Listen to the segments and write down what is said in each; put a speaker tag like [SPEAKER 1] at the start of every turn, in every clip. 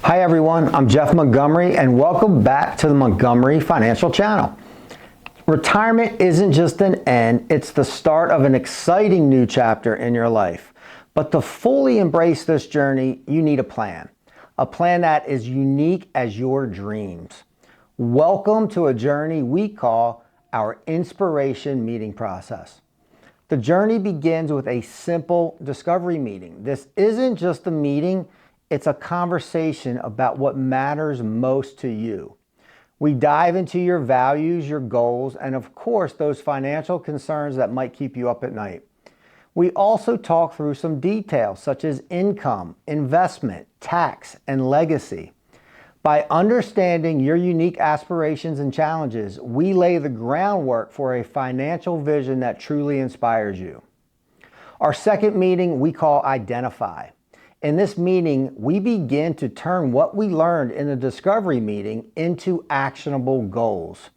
[SPEAKER 1] Hi everyone, I'm Jeff Montgomery and welcome back to the Montgomery Financial Channel. Retirement isn't just an end, it's the start of an exciting new chapter in your life. But to fully embrace this journey, you need a plan that is unique as your dreams. Welcome to a journey we call our inspiration meeting process. The journey begins with a simple discovery meeting. This isn't just a meeting, it's a conversation about what matters most to you. We dive into your values, your goals, and of course, those financial concerns that might keep you up at night. We also talk through some details such as income, investment, tax, and legacy. By understanding your unique aspirations and challenges, we lay the groundwork for a financial vision that truly inspires you. Our second meeting we call Identify. In this meeting, we begin to turn what we learned in the discovery meeting into actionable goals.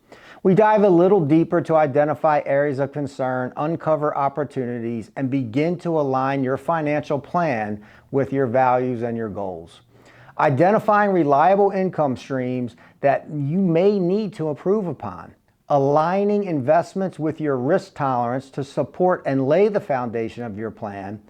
[SPEAKER 1] We dive a little deeper to identify areas of concern, uncover opportunities, and begin to align your financial plan with your values and your goals. Identifying reliable income streams that you may need to improve upon. Aligning investments with your risk tolerance to support and lay the foundation of your plan.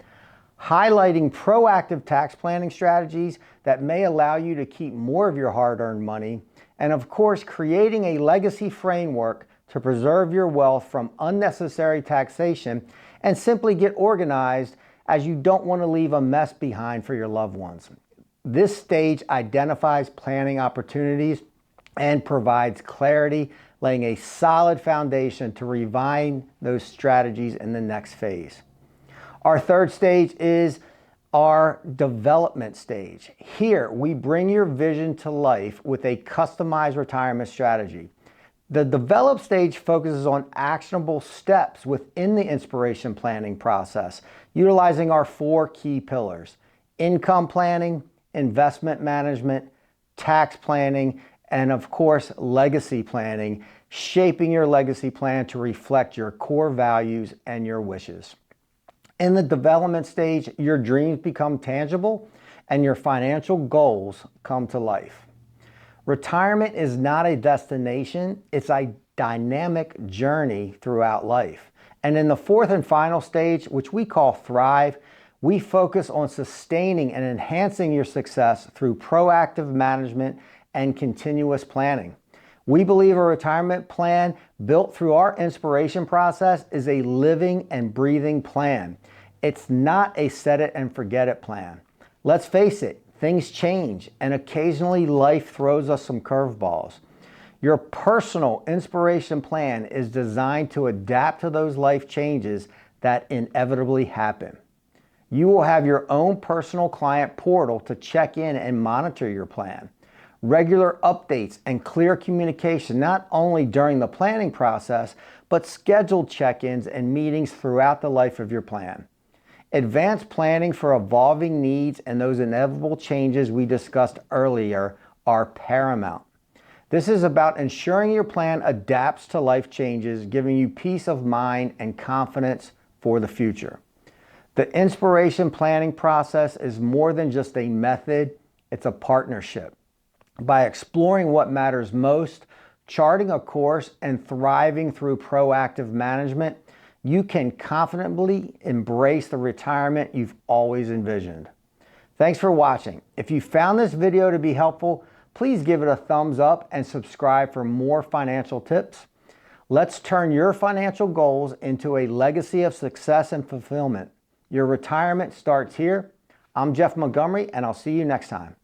[SPEAKER 1] Highlighting proactive tax planning strategies that may allow you to keep more of your hard-earned money, and of course, creating a legacy framework to preserve your wealth from unnecessary taxation and simply get organized as you don't want to leave a mess behind for your loved ones. This stage identifies planning opportunities and provides clarity, laying a solid foundation to refine those strategies in the next phase. Our third stage is our development stage. Here, we bring your vision to life with a customized retirement strategy. The develop stage focuses on actionable steps within the inspiration planning process, utilizing our four key pillars: income planning, investment management, tax planning, and of course, legacy planning, shaping your legacy plan to reflect your core values and your wishes. In the development stage, your dreams become tangible and your financial goals come to life. Retirement is not a destination, it's a dynamic journey throughout life. And in the fourth and final stage, which we call Thrive, we focus on sustaining and enhancing your success through proactive management and continuous planning. We believe a retirement plan built through our inspiration process is a living and breathing plan. It's not a set it and forget it plan. Let's face it, things change and occasionally life throws us some curveballs. Your personal inspiration plan is designed to adapt to those life changes that inevitably happen. You will have your own personal client portal to check in and monitor your plan. Regular updates and clear communication not only during the planning process, but scheduled check-ins and meetings throughout the life of your plan. Advanced planning for evolving needs and those inevitable changes we discussed earlier are paramount. This is about ensuring your plan adapts to life changes, giving you peace of mind and confidence for the future. The inspiration planning process is more than just a method, it's a partnership. By exploring what matters most, charting a course, and thriving through proactive management, you can confidently embrace the retirement you've always envisioned. Thanks for watching. If you found this video to be helpful, please give it a thumbs up and subscribe for more financial tips. Let's turn your financial goals into a legacy of success and fulfillment. Your retirement starts here. I'm Jeff Montgomery, and I'll see you next time.